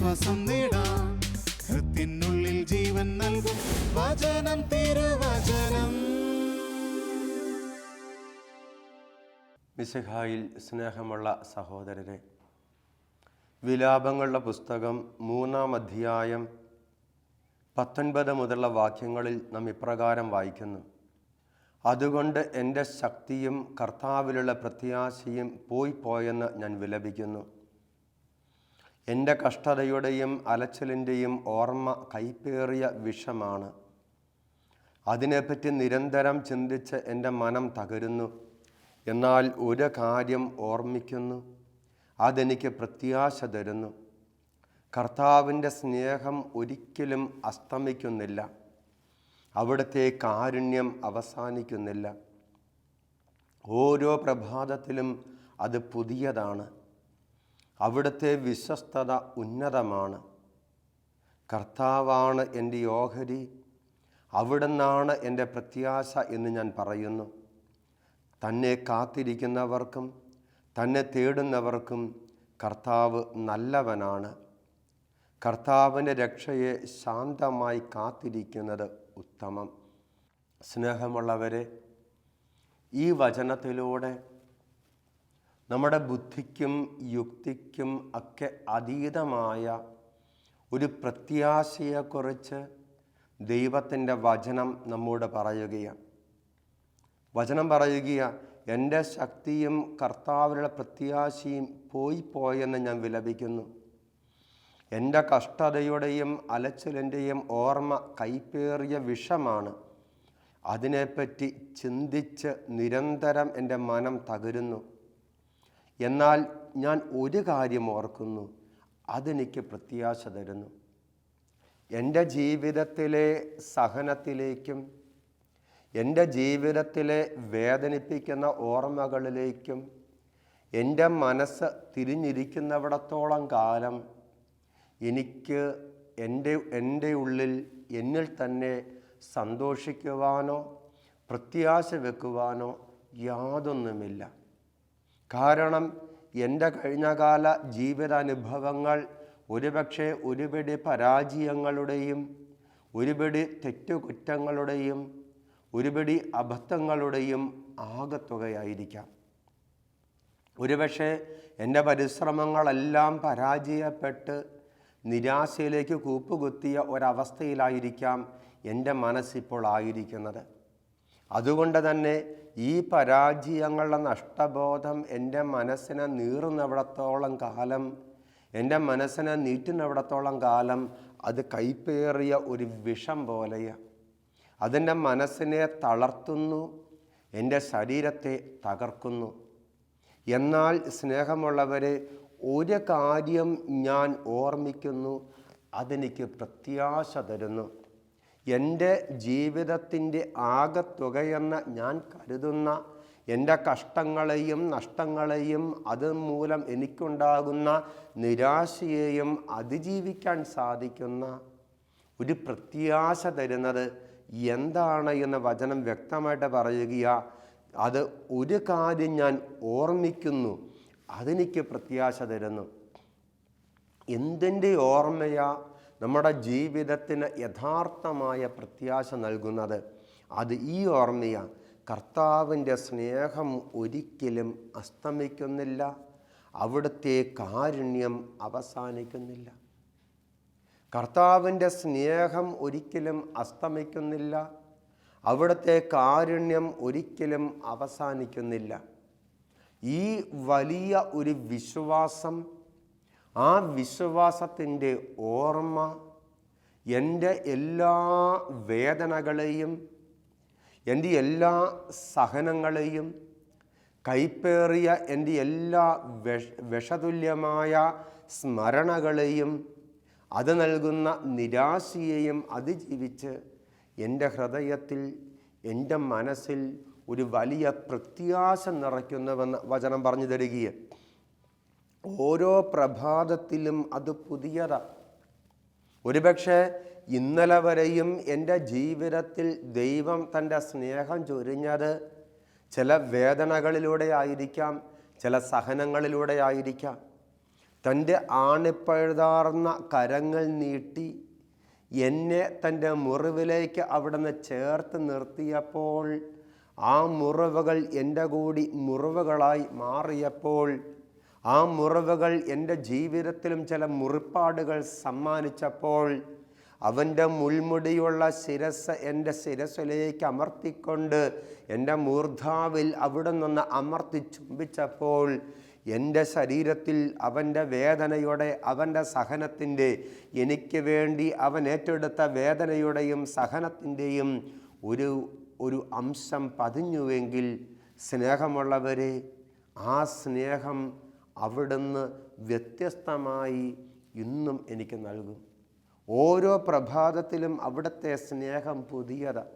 ആശ്വാസം നേടാം. ഹൃത്തിനുള്ളിൽ ജീവൻ നൽകും വചനം, തിരുവചനം. മിശിഹായിൽ സ്നേഹമുള്ള സഹോദരരെ, വിലാപങ്ങളുടെ പുസ്തകം 3-ാം അധ്യായം 19 മുതലുള്ള വാക്യങ്ങളിൽ നാം ഇപ്രകാരം വായിക്കുന്നു: അതുകൊണ്ട് എൻ്റെ ശക്തിയും കർത്താവിലുള്ള പ്രത്യാശയും പോയെന്ന് ഞാൻ വിലപിക്കുന്നു. എൻ്റെ കഷ്ടതയുടെയും അലച്ചിലിൻ്റെയും ഓർമ്മ കൈപ്പേറിയ വിഷമാണ്. അതിനെപ്പറ്റി നിരന്തരം ചിന്തിച്ച് എൻ്റെ മനം തകരുന്നു. എന്നാൽ ഒരു കാര്യം ഓർമ്മിക്കുന്നു, അതെനിക്ക് പ്രത്യാശ തരുന്നു. കർത്താവിൻ്റെ സ്നേഹം ഒരിക്കലും അസ്തമിക്കുന്നില്ല, അവിടുത്തെ കാരുണ്യം അവസാനിക്കുന്നില്ല. ഓരോ പ്രഭാതത്തിലും അത് പുതിയതാണ്. അവിടുത്തെ വിശ്വസ്തത ഉന്നതമാണ്. കർത്താവാണ് എൻ്റെ ഓഹരി, അവിടുന്നാണ് എൻ്റെ പ്രത്യാശ എന്ന് ഞാൻ പറയുന്നു. തന്നെ കാത്തിരിക്കുന്നവർക്കും തന്നെ തേടുന്നവർക്കും കർത്താവ് നല്ലവനാണ്. കർത്താവിൻ്റെ രക്ഷയെ ശാന്തമായി കാത്തിരിക്കുന്നത് ഉത്തമം. സ്നേഹമുള്ളവരെ, ഈ വചനത്തിലൂടെ നമ്മുടെ ബുദ്ധിക്കും യുക്തിക്കും ഒക്കെ അതീതമായ ഒരു പ്രത്യാശയെക്കുറിച്ച് ദൈവത്തിൻ്റെ വചനം നമ്മോട് പറയുകയാണ്. വചനം പറയുകയാണ്, എൻ്റെ ശക്തിയും കർത്താവിലുള്ള പ്രത്യാശയും പോയെന്ന് ഞാൻ വിലപിക്കുന്നു. എൻ്റെ കഷ്ടതയുടെയും അലച്ചിലിൻ്റെയും ഓർമ്മ കൈപ്പേറിയ വിഷമാണ്. അതിനെപ്പറ്റി ചിന്തിച്ച് നിരന്തരം എൻ്റെ മനം തകരുന്നു. എന്നാൽ ഞാൻ ഒരു കാര്യം ഓർക്കുന്നു, അതെനിക്ക് പ്രത്യാശ തരുന്നു. എൻ്റെ ജീവിതത്തിലെ സഹനത്തിലേക്കും എൻ്റെ ജീവിതത്തിലെ വേദനിപ്പിക്കുന്ന ഓർമ്മകളിലേക്കും എൻ്റെ മനസ്സ് തിരിഞ്ഞിരിക്കുന്നിടത്തോളം കാലം എനിക്ക് എൻ്റെ ഉള്ളിൽ എന്നിൽ തന്നെ സന്തോഷിക്കുവാനോ പ്രത്യാശ വെക്കുവാനോ യാതൊന്നുമില്ല. കാരണം എൻ്റെ കഴിഞ്ഞകാല ജീവിതാനുഭവങ്ങൾ ഒരുപക്ഷെ ഒരുപിടി പരാജയങ്ങളുടെയും ഒരുപിടി തെറ്റുകുറ്റങ്ങളുടെയും ഒരുപിടി അബദ്ധങ്ങളുടെയും ആകത്തുകയായിരിക്കാം. ഒരുപക്ഷെ എൻ്റെ പരിശ്രമങ്ങളെല്ലാം പരാജയപ്പെട്ട് നിരാശയിലേക്ക് കൂപ്പുകുത്തിയ ഒരവസ്ഥയിലായിരിക്കാം എൻ്റെ മനസ്സിപ്പോൾ ആയിരിക്കുന്നത്. അതുകൊണ്ട് തന്നെ ഈ പരാജയങ്ങളുടെ നഷ്ടബോധം എൻ്റെ മനസ്സിനെ നീറുന്നിടത്തോളം കാലം, എൻ്റെ മനസ്സിനെ നീറ്റുന്നിടത്തോളം കാലം അത് കൈപ്പേറിയ ഒരു വിഷം പോലെയാണ്. അതെൻ്റെ മനസ്സിനെ തളർത്തുന്നു, എൻ്റെ ശരീരത്തെ തകർക്കുന്നു. എന്നാൽ സ്നേഹമുള്ളവരെ, ഒരു കാര്യം ഞാൻ ഓർമ്മിക്കുന്നു, അതെനിക്ക് പ്രത്യാശ തരുന്നു. എൻ്റെ ജീവിതത്തിൻ്റെ ആകത്തുകയെന്ന് ഞാൻ കരുതുന്ന എൻ്റെ കഷ്ടങ്ങളെയും നഷ്ടങ്ങളെയും അതുമൂലം എനിക്കുണ്ടാകുന്ന നിരാശയെയും അതിജീവിക്കാൻ സാധിക്കുന്ന ഒരു പ്രത്യാശ തരുന്നത് എന്താണ് എന്ന് വചനം വ്യക്തമായിട്ട് പറയുകയാണ്. അത് ഒരു കാര്യം ഞാൻ ഓർമ്മിക്കുന്നു, അതെനിക്ക് പ്രത്യാശ തരുന്നു. എന്തിൻ്റെ ഓർമ്മയാ നമ്മുടെ ജീവിതത്തിന് യഥാർത്ഥമായ പ്രത്യാശ നൽകുന്നത്? അത് ഈ ഓർമ്മയാണ്. കർത്താവിൻ്റെ സ്നേഹം ഒരിക്കലും അസ്തമിക്കുന്നില്ല, അവിടുത്തെ കാരുണ്യം അവസാനിക്കുന്നില്ല. കർത്താവിൻ്റെ സ്നേഹം ഒരിക്കലും അസ്തമിക്കുന്നില്ല, അവിടുത്തെ കാരുണ്യം ഒരിക്കലും അവസാനിക്കുന്നില്ല. ഈ വലിയ ഒരു വിശ്വാസം, ആ വിശ്വാസത്തിൻ്റെ ഓർമ്മ എൻ്റെ എല്ലാ വേദനകളെയും എൻ്റെ എല്ലാ സഹനങ്ങളെയും കൈപ്പേറിയ എൻ്റെ എല്ലാ വിഷതുല്യമായ സ്മരണകളെയും അത് നൽകുന്ന നിരാശയെയും അതിജീവിച്ച് എൻ്റെ ഹൃദയത്തിൽ എൻ്റെ മനസ്സിൽ ഒരു വലിയ പ്രത്യാശ നിറയ്ക്കുന്നുവെന്ന് വചനം പറഞ്ഞു തരികയാണ്. ഓരോ പ്രഭാതത്തിലും അത് പുതിയതാണ്. ഒരുപക്ഷെ ഇന്നലെ വരെയും എൻ്റെ ജീവിതത്തിൽ ദൈവം തൻ്റെ സ്നേഹം ചൊരിഞ്ഞത് ചില വേദനകളിലൂടെ ആയിരിക്കാം, ചില സഹനങ്ങളിലൂടെ ആയിരിക്കാം. തൻ്റെ ആണിപ്പഴുതാർന്ന കരങ്ങൾ നീട്ടി എന്നെ തൻ്റെ മുറിവിലേക്ക് അവിടുന്ന് ചേർത്ത് നിർത്തിയപ്പോൾ, ആ മുറിവുകൾ എൻ്റെ കൂടി മുറിവുകളായി മാറിയപ്പോൾ, ആ മുറിവുകൾ എൻ്റെ ജീവിതത്തിലും ചില മുറിപ്പാടുകൾ സമ്മാനിച്ചപ്പോൾ, അവൻ്റെ മുൾമുടിയുള്ള ശിരസ് എൻ്റെ ശിരസിലേക്ക് അമർത്തിക്കൊണ്ട് എൻ്റെ മൂർധാവിൽ അവിടെ നിന്ന് അമർത്തി ചുംബിച്ചപ്പോൾ, എൻ്റെ ശരീരത്തിൽ അവൻ്റെ വേദനയുടെ, അവൻ്റെ സഹനത്തിൻ്റെ, എനിക്ക് വേണ്ടി അവൻ ഏറ്റെടുത്ത വേദനയുടെയും സഹനത്തിൻ്റെയും ഒരു അംശം പതിഞ്ഞുവെങ്കിൽ, സ്നേഹമുള്ളവരെ, ആ സ്നേഹം അവിടുന്ന് വ്യത്യസ്തമായി ഇന്നും എനിക്ക് നൽകും. ഓരോ പ്രഭാതത്തിലും അവിടുത്തെ സ്നേഹം പുതിയതാണ്.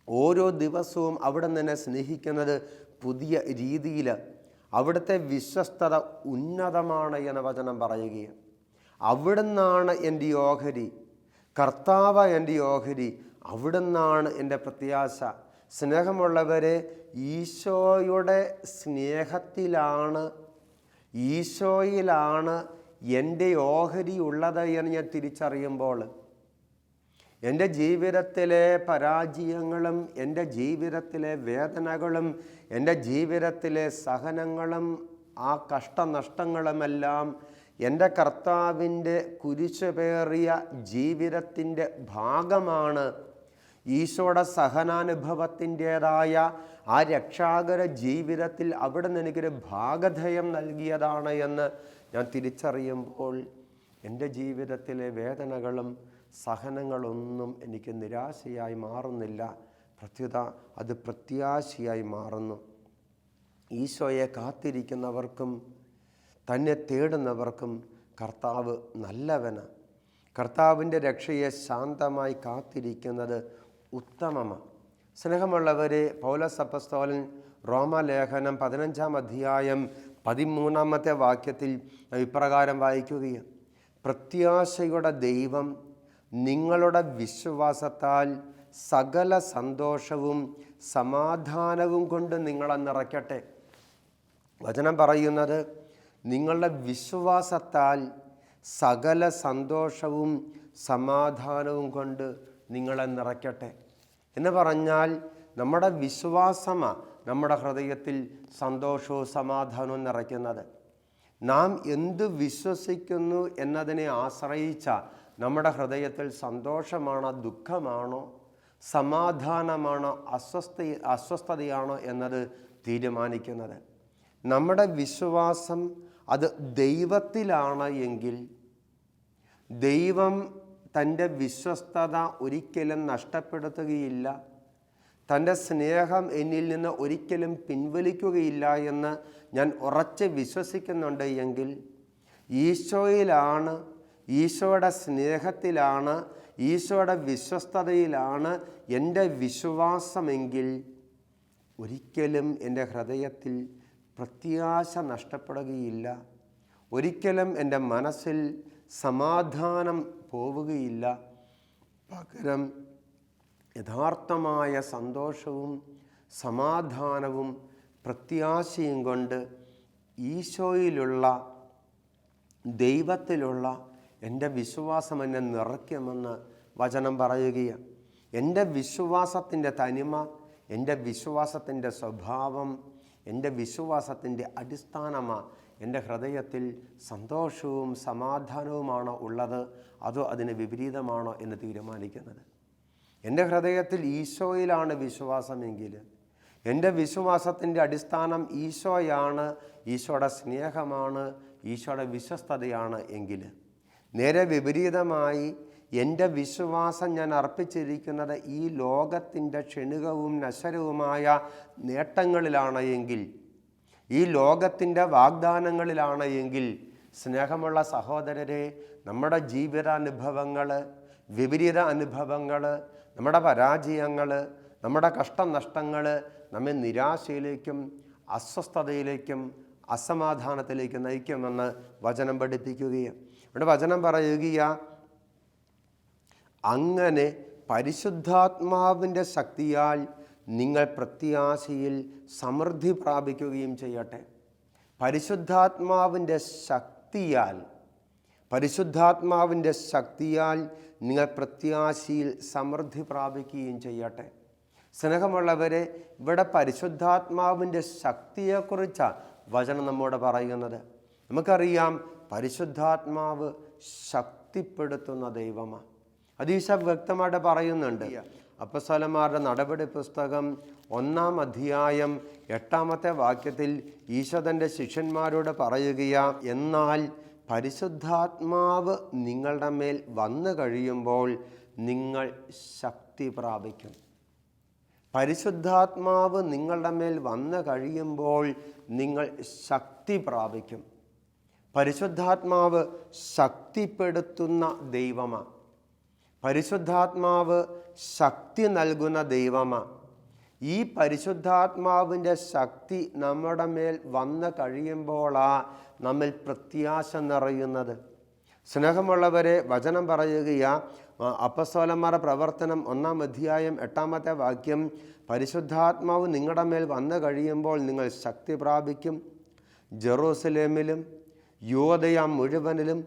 ഓരോ ദിവസവും അവിടുന്ന് എന്നെ സ്നേഹിക്കുന്നത് പുതിയ രീതിയിൽ. അവിടുത്തെ വിശ്വസ്തത ഉന്നതമാണ് എന്ന വചനം പറയുകയാണ്. അവിടുന്നാണ് എൻ്റെ ഓഹരി, കർത്താവ് എൻ്റെ ഓഹരി, അവിടുന്നാണ് എൻ്റെ പ്രത്യാശ. സ്നേഹമുള്ളവരെ, ഈശോയുടെ സ്നേഹത്തിലാണ്, ഈശോയിലാണ് എൻ്റെ ഓഹരി ഉള്ളത് എന്ന് ഞാൻ തിരിച്ചറിയുമ്പോൾ, എൻ്റെ ജീവിതത്തിലെ പരാജയങ്ങളും, എൻ്റെ ജീവിതത്തിലെ വേദനകളും, എൻ്റെ ജീവിതത്തിലെ സഹനങ്ങളും, ആ കഷ്ടനഷ്ടങ്ങളുമെല്ലാം എൻ്റെ കർത്താവിൻ്റെ കുരിശുപേറിയ ജീവിതത്തിൻ്റെ ഭാഗമാണ്. ഈശോയുടെ സഹനാനുഭവത്തിൻ്റേതായ ആ രക്ഷാകര ജീവിതത്തിൽ അവിടുന്ന് എനിക്കൊരു ഭാഗധേയം നൽകിയതാണ് എന്ന് ഞാൻ തിരിച്ചറിയുമ്പോൾ, എൻ്റെ ജീവിതത്തിലെ വേദനകളും സഹനങ്ങളൊന്നും എനിക്ക് നിരാശയായി മാറുന്നില്ല. പ്രത്യുത അത് പ്രത്യാശയായി മാറുന്നു. ഈശോയെ കാത്തിരിക്കുന്നവർക്കും തന്നെ തേടുന്നവർക്കും കർത്താവ് നല്ലവന്. കർത്താവിൻ്റെ രക്ഷയെ ശാന്തമായി കാത്തിരിക്കുന്നത് ഉത്തമമാണ്. സ്നേഹമുള്ളവരെ, പൗലോസ് അപ്പോസ്തലൻ റോമാലേഖനം 15-ാം അധ്യായം 13-ാമത്തെ വാക്യത്തിൽ ഇപ്രകാരം വായിക്കുകയാണ്: പ്രത്യാശയുടെ ദൈവം നിങ്ങളുടെ വിശ്വാസത്താൽ സകല സന്തോഷവും സമാധാനവും കൊണ്ട് നിങ്ങളെ നിറയ്ക്കട്ടെ. വചനം പറയുന്നത് നിങ്ങളുടെ വിശ്വാസത്താൽ സകല സന്തോഷവും സമാധാനവും കൊണ്ട് നിങ്ങളെ നിറയ്ക്കട്ടെ എന്ന് പറഞ്ഞാൽ, നമ്മുടെ വിശ്വാസമാണ് നമ്മുടെ ഹൃദയത്തിൽ സന്തോഷവും സമാധാനവും നിറയ്ക്കുന്നത്. നാം എന്ത് വിശ്വസിക്കുന്നു എന്നതിനെ ആശ്രയിച്ച നമ്മുടെ ഹൃദയത്തിൽ സന്തോഷമാണോ, ദുഃഖമാണോ, സമാധാനമാണോ, അസ്വസ്ഥതയാണോ എന്നത് തീരുമാനിക്കുന്നത്. നമ്മുടെ വിശ്വാസം അത് ദൈവത്തിലാണ് എങ്കിൽ, ദൈവം തൻ്റെ വിശ്വസ്തത ഒരിക്കലും നഷ്ടപ്പെടുത്തുകയില്ല, തൻ്റെ സ്നേഹം എന്നിൽ നിന്ന് ഒരിക്കലും പിൻവലിക്കുകയില്ല എന്ന് ഞാൻ ഉറച്ച് വിശ്വസിക്കുന്നുണ്ട് എങ്കിൽ, ഈശോയിലാണ്, ഈശോയുടെ സ്നേഹത്തിലാണ്, ഈശോയുടെ വിശ്വസ്തതയിലാണ് എൻ്റെ വിശ്വാസമെങ്കിൽ, ഒരിക്കലും എൻ്റെ ഹൃദയത്തിൽ പ്രത്യാശ നഷ്ടപ്പെടുകയില്ല, ഒരിക്കലും എൻ്റെ മനസ്സിൽ സമാധാനം പോവുകയില്ല. പകരം യഥാർത്ഥമായ സന്തോഷവും സമാധാനവും പ്രത്യാശയും കൊണ്ട് ഈശോയിലുള്ള, ദൈവത്തിലുള്ള എൻ്റെ വിശ്വാസം എന്നെ നിറയ്ക്കുമെന്ന് വചനം പറയുകയാണ്. എൻ്റെ വിശ്വാസത്തിൻ്റെ തനിമ, എൻ്റെ വിശ്വാസത്തിൻ്റെ സ്വഭാവം, എൻ്റെ വിശ്വാസത്തിൻ്റെ അടിസ്ഥാനമാണ് എൻ്റെ ഹൃദയത്തിൽ സന്തോഷവും സമാധാനവുമാണോ ഉള്ളത്, അതോ അതിന് വിപരീതമാണോ എന്ന് തീരുമാനിക്കുന്നത്. എൻ്റെ ഹൃദയത്തിൽ ഈശോയിലാണ് വിശ്വാസമെങ്കിൽ, എൻ്റെ വിശ്വാസത്തിൻ്റെ അടിസ്ഥാനം ഈശോയാണ്, ഈശോയുടെ സ്നേഹമാണ്, ഈശോയുടെ വിശ്വസ്തതയാണ് എങ്കിൽ, നേരെ വിപരീതമായി എൻ്റെ വിശ്വാസം ഞാൻ അർപ്പിച്ചിരിക്കുന്നത് ഈ ലോകത്തിൻ്റെ ക്ഷണികവും നശ്വരവുമായ നേട്ടങ്ങളിലാണ് എങ്കിൽ, ഈ ലോകത്തിൻ്റെ വാഗ്ദാനങ്ങളിലാണ് എങ്കിൽ, സ്നേഹമുള്ള സഹോദരരെ, നമ്മുടെ ജീവിതാനുഭവങ്ങൾ, വിപരീത അനുഭവങ്ങൾ, നമ്മുടെ പരാജയങ്ങൾ, നമ്മുടെ കഷ്ടനഷ്ടങ്ങൾ നമ്മെ നിരാശയിലേക്കും അസ്വസ്ഥതയിലേക്കും അസമാധാനത്തിലേക്കും നയിക്കുമെന്ന് വചനം പഠിപ്പിക്കുകയാണ്. ഇവിടെ വചനം പറയുകയാണ്, അങ്ങനെ പരിശുദ്ധാത്മാവിൻ്റെ ശക്തിയാൽ നിങ്ങൾ പ്രത്യാശയിൽ സമൃദ്ധി പ്രാപിക്കുകയും ചെയ്യട്ടെ. പരിശുദ്ധാത്മാവിൻ്റെ ശക്തിയാൽ നിങ്ങൾ പ്രത്യാശയിൽ സമൃദ്ധി പ്രാപിക്കുകയും ചെയ്യട്ടെ. സ്നേഹമുള്ളവരെ, ഇവിടെ പരിശുദ്ധാത്മാവിൻ്റെ ശക്തിയെക്കുറിച്ചാണ് വചനം നമ്മോട് പറയുന്നത്. നമുക്കറിയാം, പരിശുദ്ധാത്മാവ് ശക്തിപ്പെടുത്തുന്ന ദൈവമാണ്. അത് ഈശോ വ്യക്തമായിട്ട് പറയുന്നുണ്ട്. അപ്പോസ്തലന്മാരുടെ നടപടി പുസ്തകം 1-ാം അധ്യായം 8-ാമത്തെ വാക്യത്തിൽ ഈശോ തൻ്റെ ശിഷ്യന്മാരോട് പറയുകയാ, എന്നാൽ പരിശുദ്ധാത്മാവ് നിങ്ങളുടെ മേൽ വന്നു കഴിയുമ്പോൾ നിങ്ങൾ ശക്തി പ്രാപിക്കും. പരിശുദ്ധാത്മാവ് നിങ്ങളുടെ മേൽ വന്നു കഴിയുമ്പോൾ നിങ്ങൾ ശക്തി പ്രാപിക്കും. പരിശുദ്ധാത്മാവ് ശക്തിപ്പെടുത്തുന്ന ദൈവമാണ്. പരിശുദ്ധാത്മാവ് ശക്തി നൽകുന്ന ദൈവമാണ്. ഈ പരിശുദ്ധാത്മാവിൻ്റെ ശക്തി നമ്മുടെ മേൽ വന്നു കഴിയുമ്പോഴാണ് നമ്മിൽ പ്രത്യാശ നിറയുന്നത്. സ്നേഹമുള്ളവരെ, വചനം പറയുകയാ, അപ്പോസ്തലന്മാരുടെ പ്രവർത്തനം 1-ാം അധ്യായം 8-ാമത്തെ വാക്യം, പരിശുദ്ധാത്മാവ് നിങ്ങളുടെ മേൽ വന്നു കഴിയുമ്പോൾ നിങ്ങൾ ശക്തി പ്രാപിക്കും. ജെറൂസലേമിലും യൂദയ മുഴുവനിലും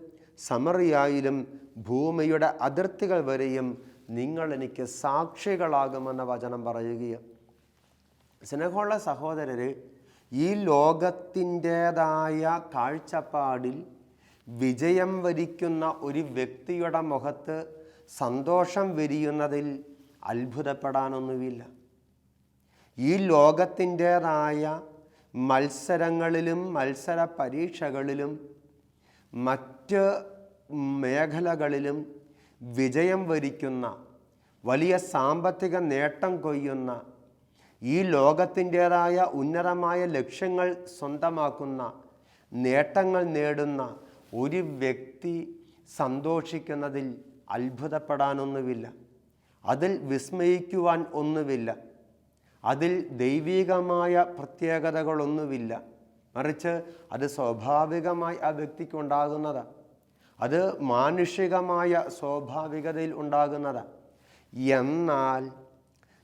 സമറിയായിലും ഭൂമിയുടെ അതിർത്തികൾ വരെയും നിങ്ങൾ എനിക്ക് സാക്ഷികളാകുമെന്ന വചനം പറയുകയാണ്. സ്നേഹമുള്ള സഹോദരരെ, ഈ ലോകത്തിൻ്റേതായ കാഴ്ചപ്പാടിൽ വിജയം വരിക്കുന്ന ഒരു വ്യക്തിയുടെ മുഖത്ത് സന്തോഷം വിരിയുന്നതിൽ അത്ഭുതപ്പെടാനൊന്നുമില്ല. ഈ ലോകത്തിൻ്റേതായ മത്സരങ്ങളിലും മത്സര പരീക്ഷകളിലും മറ്റ് മേഖലകളിലും വിജയം വരിക്കുന്ന, വലിയ സാമ്പത്തിക നേട്ടം കൊയ്യുന്ന, ഈ ലോകത്തിൻ്റേതായ ഉന്നതമായ ലക്ഷ്യങ്ങൾ സ്വന്തമാക്കുന്ന, നേട്ടങ്ങൾ നേടുന്ന ഒരു വ്യക്തി സന്തോഷിക്കുന്നതിൽ അത്ഭുതപ്പെടാനൊന്നുമില്ല. അതിൽ വിസ്മയിക്കുവാൻ ഒന്നുമില്ല. അതിൽ ദൈവികമായ പ്രത്യേകതകളൊന്നുമില്ല. മറിച്ച് അത് സ്വാഭാവികമായി ആ വ്യക്തിക്കുണ്ടാകുന്നതാണ്. അത് മാനുഷികമായ സ്വാഭാവികതയിൽ ഉണ്ടാകുന്നതാണ്. എന്നാൽ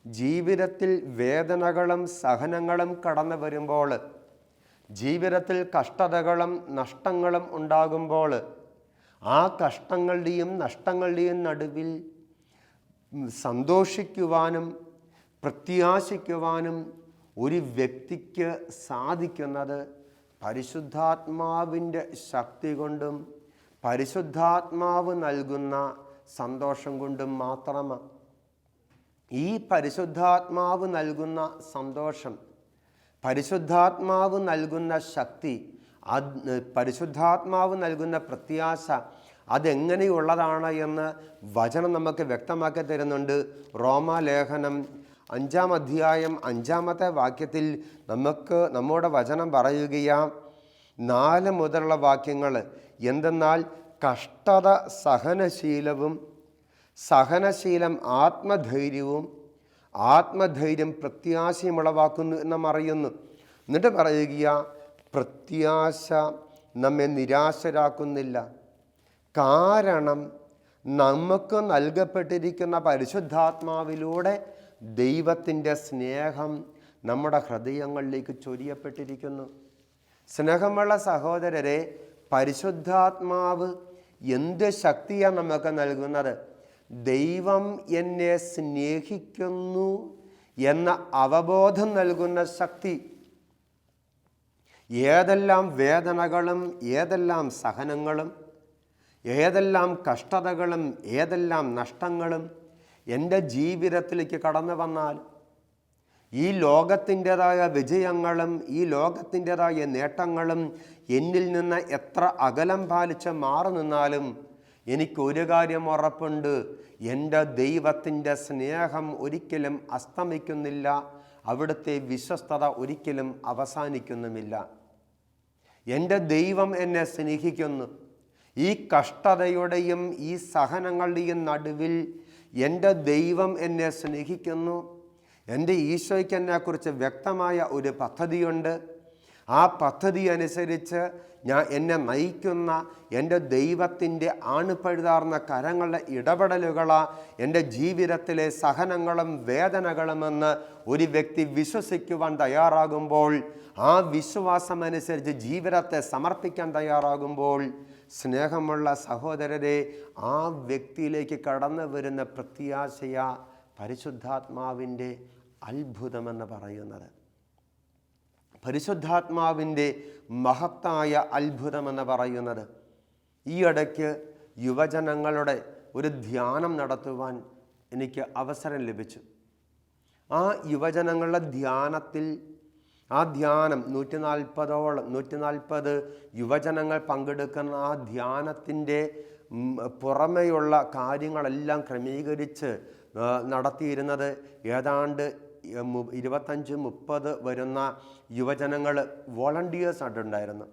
ജീവിതത്തിൽ വേദനകളും സഹനങ്ങളും കടന്നു വരുമ്പോൾ, ജീവിതത്തിൽ കഷ്ടതകളും നഷ്ടങ്ങളും ഉണ്ടാകുമ്പോൾ, ആ കഷ്ടങ്ങളുടെയും നഷ്ടങ്ങളുടെയും നടുവിൽ സന്തോഷിക്കുവാനും പ്രത്യാശിക്കുവാനും ഒരു വ്യക്തിക്ക് സാധിക്കുന്നത് പരിശുദ്ധാത്മാവിൻ്റെ ശക്തി കൊണ്ടും പരിശുദ്ധാത്മാവ് നൽകുന്ന സന്തോഷം കൊണ്ടും മാത്രമാണ്. ഈ പരിശുദ്ധാത്മാവ് നൽകുന്ന സന്തോഷം, പരിശുദ്ധാത്മാവ് നൽകുന്ന ശക്തി, പരിശുദ്ധാത്മാവ് നൽകുന്ന പ്രത്യാശ അതെങ്ങനെയുള്ളതാണ് എന്ന് വചനം നമുക്ക് വ്യക്തമാക്കി തരുന്നുണ്ട്. റോമാലേഖനം 5-ാം അധ്യായം 5-ാമത്തെ വാക്യത്തിൽ നമ്മുടെ വചനം പറയുകയാ, 4 മുതലുള്ള വാക്യങ്ങൾ, എന്തെന്നാൽ കഷ്ടത സഹനശീലവും, സഹനശീലം ആത്മധൈര്യവും, ആത്മധൈര്യം പ്രത്യാശയും ഉളവാക്കുന്നു എന്ന് അറിയുന്നു. എന്നിട്ട് പറയുക, പ്രത്യാശ നമ്മെ നിരാശരാക്കുന്നില്ല. കാരണം നമുക്ക് നൽകപ്പെട്ടിരിക്കുന്ന പരിശുദ്ധാത്മാവിലൂടെ ദൈവത്തിൻ്റെ സ്നേഹം നമ്മുടെ ഹൃദയങ്ങളിലേക്ക് ചൊരിയപ്പെട്ടിരിക്കുന്നു. സ്നേഹമുള്ള സഹോദരരെ, പരിശുദ്ധാത്മാവ് എന്ത് ശക്തിയാണ് നമുക്ക് നൽകുന്നത്? ദൈവം എന്നെ സ്നേഹിക്കുന്നു എന്ന അവബോധം നൽകുന്ന ശക്തി. ഏതെല്ലാം വേദനകളും ഏതെല്ലാം സഹനങ്ങളും ഏതെല്ലാം കഷ്ടതകളും ഏതെല്ലാം നഷ്ടങ്ങളും എൻ്റെ ജീവിതത്തിലേക്ക് കടന്നു വന്നാൽ, ഈ ലോകത്തിൻ്റെതായ വിജയങ്ങളും ഈ ലോകത്തിൻ്റെതായ നേട്ടങ്ങളും എന്നിൽ നിന്ന് എത്ര അകലം പാലിച്ച് മാറി നിന്നാലും എനിക്കൊരു കാര്യം ഉറപ്പുണ്ട്, എൻ്റെ ദൈവത്തിൻ്റെ സ്നേഹം ഒരിക്കലും അസ്തമിക്കുന്നില്ല, അവിടുത്തെ വിശ്വസ്തത ഒരിക്കലും അവസാനിക്കുന്നുമില്ല. എൻ്റെ ദൈവം എന്നെ സ്നേഹിക്കുന്നു. ഈ കഷ്ടതയുടെയും ഈ സഹനങ്ങളുടെയും നടുവിൽ എൻ്റെ ദൈവം എന്നെ സ്നേഹിക്കുന്നു. എൻ്റെ ഈശോയ്ക്ക് എന്നെക്കുറിച്ച് വ്യക്തമായ ഒരു പദ്ധതിയുണ്ട്. ആ പദ്ധതി അനുസരിച്ച് എന്നെ നയിക്കുന്ന എൻ്റെ ദൈവത്തിൻ്റെ ആണിപ്പഴുതാർന്ന കരങ്ങളുടെ ഇടപെടലുകളാണ് എൻ്റെ ജീവിതത്തിലെ സഹനങ്ങളും വേദനകളുമെന്ന് ഒരു വ്യക്തി വിശ്വസിക്കുവാൻ തയ്യാറാകുമ്പോൾ, ആ വിശ്വാസമനുസരിച്ച് ജീവിതത്തെ സമർപ്പിക്കാൻ തയ്യാറാകുമ്പോൾ, സ്നേഹമുള്ള സഹോദരരെ, ആ വ്യക്തിയിലേക്ക് കടന്നു വരുന്ന പ്രത്യാശയ പരിശുദ്ധാത്മാവിൻ്റെ അത്ഭുതമെന്ന് പറയുന്നത്. പരിശുദ്ധാത്മാവിൻ്റെ മഹത്തായ അത്ഭുതമെന്ന് പറയുന്നത്. ഈ ഇടയ്ക്ക് യുവജനങ്ങളുടെ ഒരു ധ്യാനം നടത്തുവാൻ എനിക്ക് അവസരം ലഭിച്ചു. ആ യുവജനങ്ങളുടെ ധ്യാനത്തിൽ, ആ ധ്യാനം 140 യുവജനങ്ങൾ പങ്കെടുക്കുന്ന ആ ധ്യാനത്തിൻ്റെ പുറമെയുള്ള കാര്യങ്ങളെല്ലാം ക്രമീകരിച്ച് നടത്തിയിരുന്നത് ഏതാണ്ട് 25-30 വരുന്ന യുവജനങ്ങൾ വോളണ്ടിയേഴ്സ് ആയിട്ടുണ്ടായിരുന്നു.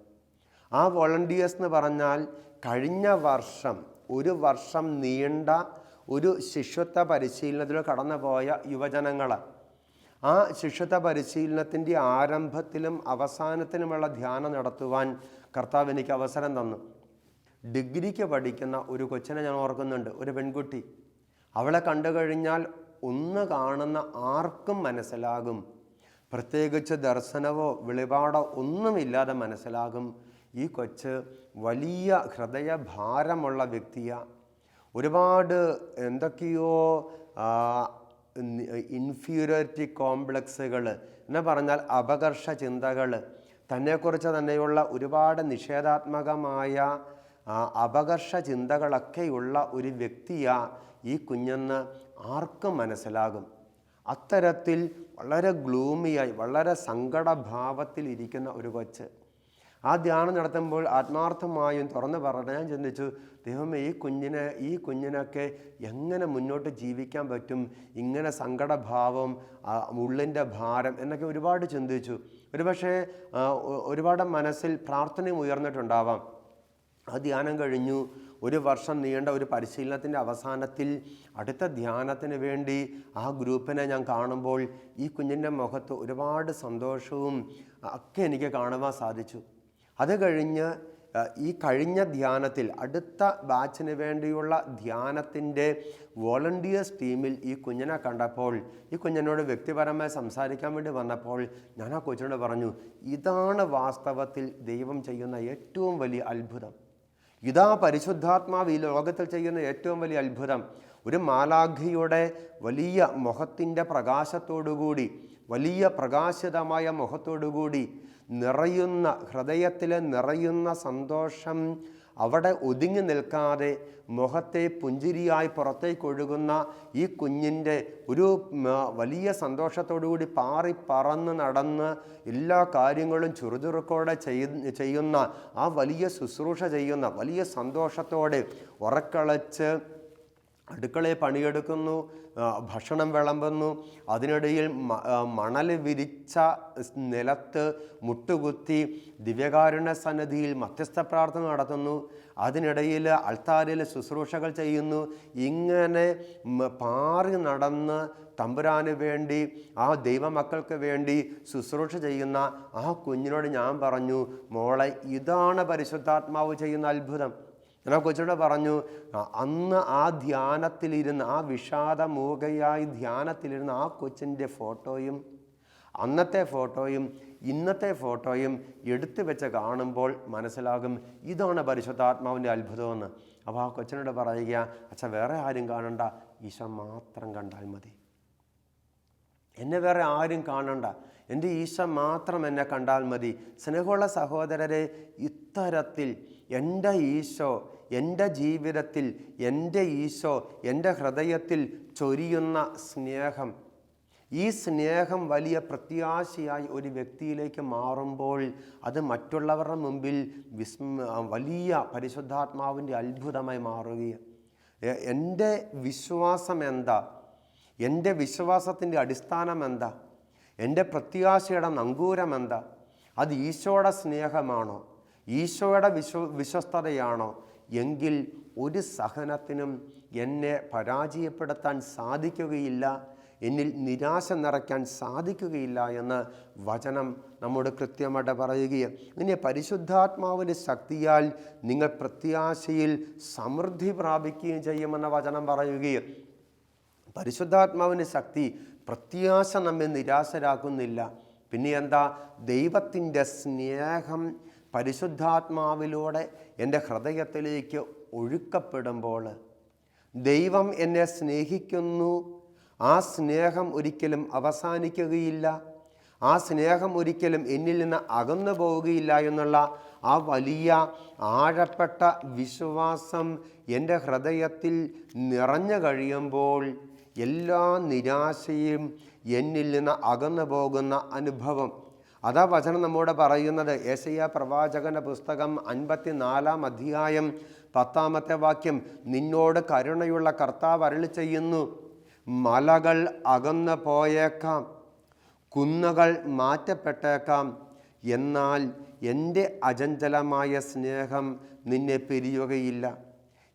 ആ വോളണ്ടിയേഴ്സ് എന്ന് പറഞ്ഞാൽ കഴിഞ്ഞ വർഷം 1 വർഷം നീണ്ട ഒരു ശിഷ്യത്വ പരിശീലനത്തിൽ കടന്നുപോയ യുവജനങ്ങൾ. ആ ശിഷ്യത്വ പരിശീലനത്തിൻ്റെ ആരംഭത്തിലും അവസാനത്തിലുമുള്ള ധ്യാനം നടത്തുവാൻ കർത്താവ് എനിക്ക് അവസരം തന്നു. ഡിഗ്രിക്ക് പഠിക്കുന്ന ഒരു കൊച്ചിനെ ഞാൻ ഓർക്കുന്നുണ്ട്, ഒരു പെൺകുട്ടി. അവളെ കണ്ടു കഴിഞ്ഞാൽ ഒന്ന് കാണുന്ന ആർക്കും മനസ്സിലാകും, പ്രത്യേകിച്ച് ദർശനമോ വെളിപാടോ ഒന്നുമില്ലാതെ മനസ്സിലാകും, ഈ കൊച്ച് വലിയ ഹൃദയഭാരമുള്ള വ്യക്തിയാണ്. ഒരുപാട് എന്തൊക്കെയോ ഇൻഫീരിയോറിറ്റി കോംപ്ലക്സുകൾ എന്ന് പറഞ്ഞാൽ അപകർഷ ചിന്തകൾ, തന്നെക്കുറിച്ച് തന്നെയുള്ള ഒരുപാട് നിഷേധാത്മകമായ അപകർഷ ചിന്തകളൊക്കെയുള്ള ഒരു വ്യക്തിയാണ് ഈ കുഞ്ഞെന്ന് ആർക്കും മനസ്സിലാകും. അത്തരത്തിൽ വളരെ ഗ്ലൂമിയായി, വളരെ സങ്കടഭാവത്തിൽ ഇരിക്കുന്ന ഒരു കൊച്ച്. ആ ധ്യാനം നടത്തുമ്പോൾ ആത്മാർത്ഥമായും തുറന്ന് പറഞ്ഞ് ഞാൻ ചിന്തിച്ചു, ദൈവമേ, ഈ കുഞ്ഞിനൊക്കെ എങ്ങനെ മുന്നോട്ട് ജീവിക്കാൻ പറ്റും? ഇങ്ങനെ സങ്കടഭാവം, ഉള്ളിൻ്റെ ഭാരം എന്നൊക്കെ ഒരുപാട് ചിന്തിച്ചു. ഒരുപക്ഷെ ഒരുപാട് മനസ്സിൽ പ്രാർത്ഥനയും ഉയർന്നിട്ടുണ്ടാവാം. ആ ധ്യാനം കഴിഞ്ഞു. 1 വർഷം നീണ്ട ഒരു പരിശീലനത്തിൻ്റെ അവസാനത്തിൽ അടുത്ത ധ്യാനത്തിന് വേണ്ടി ആ ഗ്രൂപ്പിനെ ഞാൻ കാണുമ്പോൾ ഈ കുഞ്ഞിൻ്റെ മുഖത്ത് ഒരുപാട് സന്തോഷവും ഒക്കെ എനിക്ക് കാണുവാൻ സാധിച്ചു. അത് കഴിഞ്ഞ് ഈ കഴിഞ്ഞ ധ്യാനത്തിൽ അടുത്ത ബാച്ചിന് വേണ്ടിയുള്ള ധ്യാനത്തിൻ്റെ വോളണ്ടിയേഴ്സ് ടീമിൽ ഈ കുഞ്ഞിനെ കണ്ടപ്പോൾ, ഈ കുഞ്ഞിനോട് വ്യക്തിപരമായി സംസാരിക്കാൻ വേണ്ടി വന്നപ്പോൾ ഞാൻ ആ കൊച്ചിനോട് പറഞ്ഞു, ഇതാണ് വാസ്തവത്തിൽ ദൈവം ചെയ്യുന്ന ഏറ്റവും വലിയ അത്ഭുതം. ഇതാ പരിശുദ്ധാത്മാവ് ഈ ലോകത്തിൽ ചെയ്യുന്ന ഏറ്റവും വലിയ അത്ഭുതം. ഒരു മാലാഖയുടെ വലിയ മുഖത്തിൻ്റെ പ്രകാശത്തോടുകൂടി, വലിയ പ്രകാശിതമായ മുഖത്തോടുകൂടി നിറയുന്ന, ഹൃദയത്തിലെ നിറയുന്ന സന്തോഷം അവിടെ ഒതുങ്ങി നിൽക്കാതെ മുഖത്തെ പുഞ്ചിരിയായി പുറത്തേക്കൊഴുകുന്ന ഈ കുഞ്ഞിൻ്റെ ഒരു വലിയ സന്തോഷത്തോടുകൂടി പറന്ന് നടന്ന് എല്ലാ കാര്യങ്ങളും ചുറുചുറുക്കോടെ ചെയ്യുന്ന, ആ വലിയ ശുശ്രൂഷ ചെയ്യുന്ന, വലിയ സന്തോഷത്തോടെ ഉറക്കളച്ച് അടുക്കളയിൽ പണിയെടുക്കുന്നു, ഭക്ഷണം വിളമ്പുന്നു. അതിനിടയിൽ മണൽ വിരിച്ച നിലത്ത് മുട്ടുകുത്തി ദിവ്യകാരുണ്യ സന്നിധിയിൽ മധ്യസ്ഥ പ്രാർത്ഥന നടത്തുന്നു. അതിനിടയിൽ അൾത്താരിൽ ശുശ്രൂഷകൾ ചെയ്യുന്നു. ഇങ്ങനെ പാറി നടന്ന് തമ്പുരാന് വേണ്ടി, ആ ദൈവമക്കൾക്ക് വേണ്ടി ശുശ്രൂഷ ചെയ്യുന്ന ആ കുഞ്ഞിനോട് ഞാൻ പറഞ്ഞു, മോളെ, ഇതാണ് പരിശുദ്ധാത്മാവ് ചെയ്യുന്ന അത്ഭുതം. ഞാൻ ആ കൊച്ചിനോട് പറഞ്ഞു, അന്ന് ആ ധ്യാനത്തിലിരുന്ന്, ആ വിഷാദമൂകയായി ധ്യാനത്തിലിരുന്ന് ആ കൊച്ചിൻ്റെ ഫോട്ടോയും അന്നത്തെ ഫോട്ടോയും ഇന്നത്തെ ഫോട്ടോയും എടുത്തു വെച്ച് കാണുമ്പോൾ മനസ്സിലാകും ഇതാണ് പരിശുദ്ധാത്മാവിൻ്റെ അത്ഭുതമെന്ന്. അപ്പോൾ ആ കൊച്ചിനോട് പറയുക, അച്ഛാ, വേറെ ആരും കാണണ്ട, ഈശോ മാത്രം കണ്ടാൽ മതി. എന്നെ വേറെ ആരും കാണണ്ട, എൻ്റെ ഈശോ മാത്രം എന്നെ കണ്ടാൽ മതി. സ്നേഹമുള്ള സഹോദരരെ, ഇത്തരത്തിൽ എൻ്റെ ഈശോ എൻ്റെ ജീവിതത്തിൽ, എൻ്റെ ഈശോ എൻ്റെ ഹൃദയത്തിൽ ചൊരിയുന്ന സ്നേഹം, ഈ സ്നേഹം വലിയ പ്രത്യാശയായി ഒരു വ്യക്തിയിലേക്ക് മാറുമ്പോൾ അത് മറ്റുള്ളവരുടെ മുമ്പിൽ വലിയ പരിശുദ്ധാത്മാവിൻ്റെ അത്ഭുതമായി മാറുകയാണ്. എൻ്റെ വിശ്വാസം എന്താ? എൻ്റെ വിശ്വാസത്തിൻ്റെ അടിസ്ഥാനം എന്താ? എൻ്റെ പ്രത്യാശയുടെ നങ്കൂരം എന്താ? അത് ഈശോയുടെ സ്നേഹമാണോ? ഈശോയുടെ വിശ്വസ്തതയാണോ? എങ്കിൽ ഒരു സഹനത്തിനും എന്നെ പരാജയപ്പെടുത്താൻ സാധിക്കുകയില്ല എന്നിൽ നിരാശ നിറയ്ക്കാൻ സാധിക്കുകയില്ല എന്ന് വചനം നമ്മോട് കൃത്യമായിട്ട് പറയുകയും ഇനി പരിശുദ്ധാത്മാവിൻ്റെ ശക്തിയാൽ നിങ്ങൾ പ്രത്യാശയിൽ സമൃദ്ധി പ്രാപിക്കുകയും ചെയ്യുമെന്ന വചനം പറയുകയും പരിശുദ്ധാത്മാവിൻ്റെ ശക്തി പ്രത്യാശ നമ്മെ നിരാശരാക്കുന്നില്ല. പിന്നെ എന്താ? ദൈവത്തിൻ്റെ സ്നേഹം പരിശുദ്ധാത്മാവിലൂടെ എൻ്റെ ഹൃദയത്തിലേക്ക് ഒഴുക്കപ്പെടുമ്പോൾ ദൈവം എന്നെ സ്നേഹിക്കുന്നു, ആ സ്നേഹം ഒരിക്കലും അവസാനിക്കുകയില്ല, ആ സ്നേഹം ഒരിക്കലും എന്നിൽ നിന്ന് അകന്നു പോവുകയില്ല എന്നുള്ള ആ വലിയ ആഴപ്പെട്ട വിശ്വാസം എൻ്റെ ഹൃദയത്തിൽ നിറഞ്ഞു കഴിയുമ്പോൾ എല്ലാ നിരാശയും എന്നിൽ നിന്ന് അകന്നു പോകുന്ന അനുഭവം. അതാ വചനം നമ്മോട് പറയുന്നത്. യെശയ്യാ പ്രവാചകന്റെ പുസ്തകം 54-ാം അധ്യായം 10-ാമത്തെ വാക്യം, നിന്നോട് കരുണയുള്ള കർത്താവ് അരുളി ചെയ്യുന്നു, മലകൾ അകന്നു പോയേക്കാം, കുന്നുകൾ മാറ്റപ്പെട്ടേക്കാം, എന്നാൽ എൻ്റെ അചഞ്ചലമായ സ്നേഹം നിന്നെ പിരിയുകയില്ല,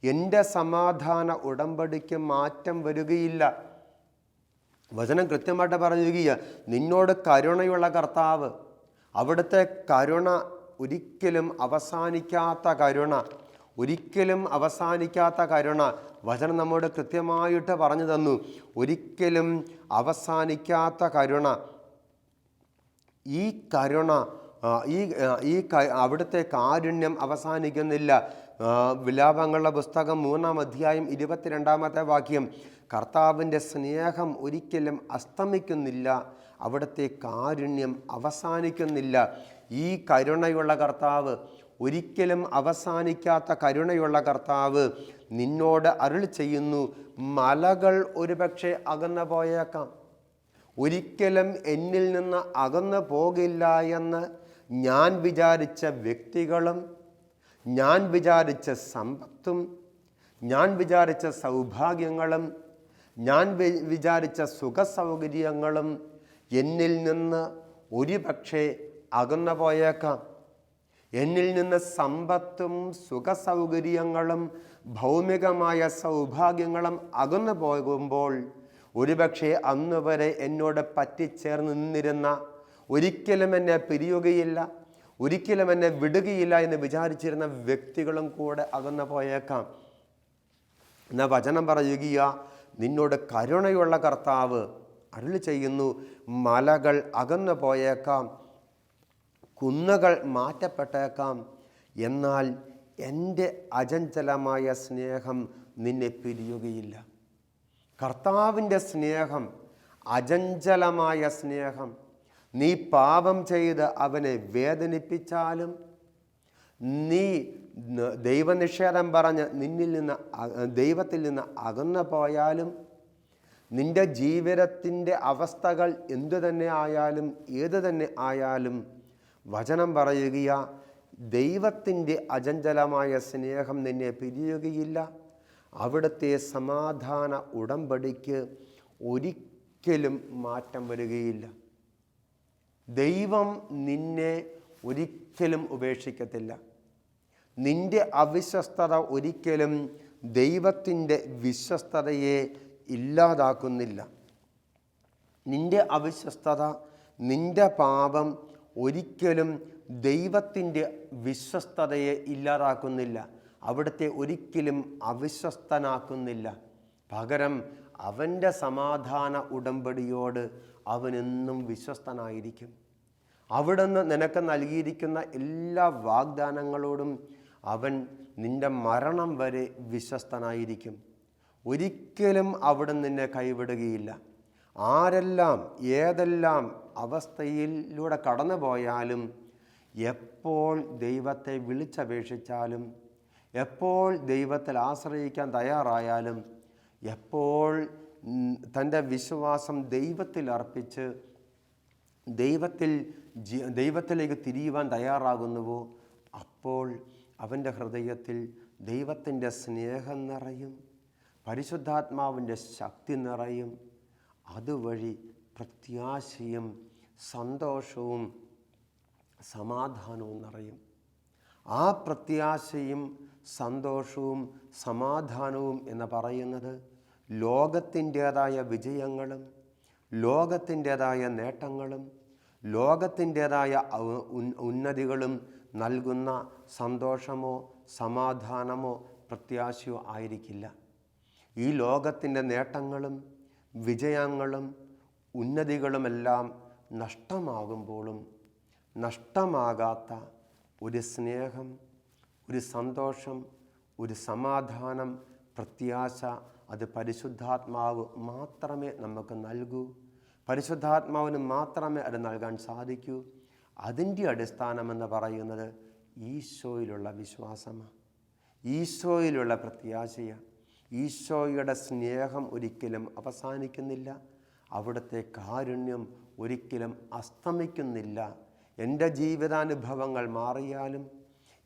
എൻ്റെ സമാധാന ഉടമ്പടിക്ക് മാറ്റം വരികയില്ല. വചനം കൃത്യമായിട്ട് പറയുകയാണ്, നിന്നോട് കരുണയുള്ള കർത്താവ്, അവിടുത്തെ കരുണ ഒരിക്കലും അവസാനിക്കാത്ത കരുണ, ഒരിക്കലും അവസാനിക്കാത്ത കരുണ. വചനം നമ്മോട് കൃത്യമായിട്ട് പറഞ്ഞു തന്നു, ഒരിക്കലും അവസാനിക്കാത്ത കരുണ. ഈ കരുണ അവിടുത്തെ കാരുണ്യം അവസാനിക്കുന്നില്ല. വിലാപങ്ങളുടെ പുസ്തകം 3-ാം അധ്യായം 22-ാമത്തെ വാക്യം, കർത്താവിൻ്റെ സ്നേഹം ഒരിക്കലും അസ്തമിക്കുന്നില്ല, അവിടുത്തെ കാരുണ്യം അവസാനിക്കുന്നില്ല. ഈ കരുണയുള്ള കർത്താവ്, ഒരിക്കലും അവസാനിക്കാത്ത കരുണയുള്ള കർത്താവ് നിന്നോട് അരുളി ചെയ്യുന്നു, മലകൾ ഒരുപക്ഷെ അകന്നു പോയേക്കാം, ഒരിക്കലും എന്നിൽ നിന്ന് അകന്നു പോകില്ല എന്ന് ഞാൻ വിചാരിച്ച വ്യക്തികളും, ഞാൻ വിചാരിച്ച സമ്പത്തും, ഞാൻ വിചാരിച്ച സൗഭാഗ്യങ്ങളും, ഞാൻ വിചാരിച്ച സുഖസൗകര്യങ്ങളും എന്നിൽ നിന്ന് ഒരുപക്ഷെ അകന്നു പോയേക്കാം. എന്നിൽ നിന്ന് സമ്പത്തും സുഖസൗകര്യങ്ങളും ഭൗമികമായ സൗഭാഗ്യങ്ങളും അകന്നു പോകുമ്പോൾ ഒരുപക്ഷെ അന്ന് വരെ എന്നോട് പറ്റിച്ചേർന്ന് നിന്നിരുന്ന, ഒരിക്കലും എന്നെ പിരിയുകയില്ല, ഒരിക്കലും എന്നെ വിടുകയില്ല എന്ന് വിചാരിച്ചിരുന്ന വ്യക്തികളും കൂടെ അകന്നു പോയേക്കാം. എന്ന വചനം പറയുക, നിന്നോട് കരുണയുള്ള കർത്താവ് അരുളി ചെയ്യുന്നു, മലകൾ അകന്നു പോയേക്കാം, കുന്നുകൾ മാറ്റപ്പെട്ടേക്കാം, എന്നാൽ എൻ്റെ അചഞ്ചലമായ സ്നേഹം നിന്നെ പിരിയുകയില്ല. കർത്താവിൻ്റെ സ്നേഹം അചഞ്ചലമായ സ്നേഹം. നീ പാപം ചെയ്ത് അവനെ വേദനിപ്പിച്ചാലും, നീ ദൈവനിഷേധം പറഞ്ഞ് ദൈവത്തിൽ നിന്ന് അകന്നു പോയാലും, നിൻ്റെ ജീവിതത്തിൻ്റെ അവസ്ഥകൾ എന്തു തന്നെ ആയാലും, ഏതു തന്നെ ആയാലും, വചനം പറയുക, ദൈവത്തിൻ്റെ അചഞ്ചലമായ സ്നേഹം നിന്നെ പിരിയുകയില്ല. അവിടുത്തെ സമാധാന ഉടമ്പടിക്ക് ഒരിക്കലും മാറ്റം വരികയില്ല. ദൈവം നിന്നെ ഒരിക്കലും ഉപേക്ഷിക്കത്തില്ല. നിന്റെ അവിശ്വസ്തത ഒരിക്കലും ദൈവത്തിൻ്റെ വിശ്വസ്തതയെ ഇല്ലാതാക്കുന്നില്ല. നിന്റെ അവിശ്വസ്തത, നിന്റെ പാപം ഒരിക്കലും ദൈവത്തിൻ്റെ വിശ്വസ്തതയെ ഇല്ലാതാക്കുന്നില്ല. അവിടുത്തെ ഒരിക്കലും അവിശ്വസ്തനാക്കുന്നില്ല. പകരം അവൻ്റെ സമാധാന ഉടമ്പടിയോട് അവനെന്നും വിശ്വസ്തനായിരിക്കും. അവിടുന്ന് നിനക്ക് നൽകിയിരിക്കുന്ന എല്ലാ വാഗ്ദാനങ്ങളോടും അവൻ നിൻ്റെ മരണം വരെ വിശ്വസ്തനായിരിക്കും. ഒരിക്കലും അവിടുന്ന് നിന്നെ കൈവിടുകയില്ല. ആരെല്ലാം ഏതെല്ലാം അവസ്ഥയിലൂടെ കടന്നു പോയാലും, എപ്പോൾ ദൈവത്തെ വിളിച്ചപേക്ഷിച്ചാലും, എപ്പോൾ ദൈവത്തിൽ ആശ്രയിക്കാൻ തയ്യാറായാലും, എപ്പോൾ തൻ്റെ വിശ്വാസം ദൈവത്തിൽ അർപ്പിച്ച് ദൈവത്തിലേക്ക് തിരിയുവാൻ തയ്യാറാകുന്നുവോ, അപ്പോൾ അവൻ്റെ ഹൃദയത്തിൽ ദൈവത്തിൻ്റെ സ്നേഹം നിറയും, പരിശുദ്ധാത്മാവിൻ്റെ ശക്തി നിറയും. അതുവഴി പ്രത്യാശയും സന്തോഷവും സമാധാനവും നിറയും. ആ പ്രത്യാശയും സന്തോഷവും സമാധാനവും എന്ന് പറയുന്നത് ലോകത്തിൻ്റേതായ വിജയങ്ങളും ലോകത്തിൻ്റേതായ നേട്ടങ്ങളും ലോകത്തിൻ്റേതായ ഉന്നതികളും നൽകുന്ന സന്തോഷമോ സമാധാനമോ പ്രത്യാശയോ ആയിരിക്കില്ല. ഈ ലോകത്തിൻ്റെ നേട്ടങ്ങളും വിജയങ്ങളും ഉന്നതികളുമെല്ലാം നഷ്ടമാകുമ്പോഴും നഷ്ടമാകാത്ത ഒരു സ്നേഹം, ഒരു സന്തോഷം, ഒരു സമാധാനം, പ്രത്യാശ അത് പരിശുദ്ധാത്മാവ് മാത്രമേ നമുക്ക് നൽകൂ. പരിശുദ്ധാത്മാവിന് മാത്രമേ അത് നൽകാൻ സാധിക്കൂ. അതിൻ്റെ അടിസ്ഥാനമെന്ന് പറയുന്നത് ഈശോയിലുള്ള വിശ്വാസമാണ്, ഈശോയിലുള്ള പ്രത്യാശയാണ്. ഈശോയുടെ സ്നേഹം ഒരിക്കലും അവസാനിക്കുന്നില്ല, അവിടുത്തെ കാരുണ്യം ഒരിക്കലും അസ്തമിക്കുന്നില്ല. എൻ്റെ ജീവിതാനുഭവങ്ങൾ മാറിയാലും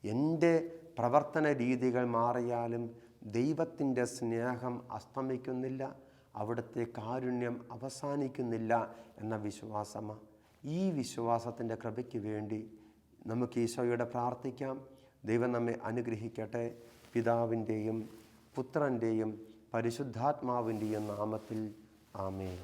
എൻ്റെ പ്രവർത്തന രീതികൾ മാറിയാലും ദൈവത്തിൻ്റെ സ്നേഹം അസ്തമിക്കുന്നില്ല, അവിടുത്തെ കാരുണ്യം അവസാനിക്കുന്നില്ല എന്ന വിശ്വാസമാണ്. ഈ വിശ്വാസത്തിൻ്റെ കൃപയ്ക്ക് വേണ്ടി നമുക്ക് ഈശോയോട് പ്രാർത്ഥിക്കാം. ദൈവം നമ്മെ അനുഗ്രഹിക്കട്ടെ. പിതാവിൻ്റെയും പുത്രൻ്റെയും പരിശുദ്ധാത്മാവിൻ്റെയും നാമത്തിൽ ആമേൻ.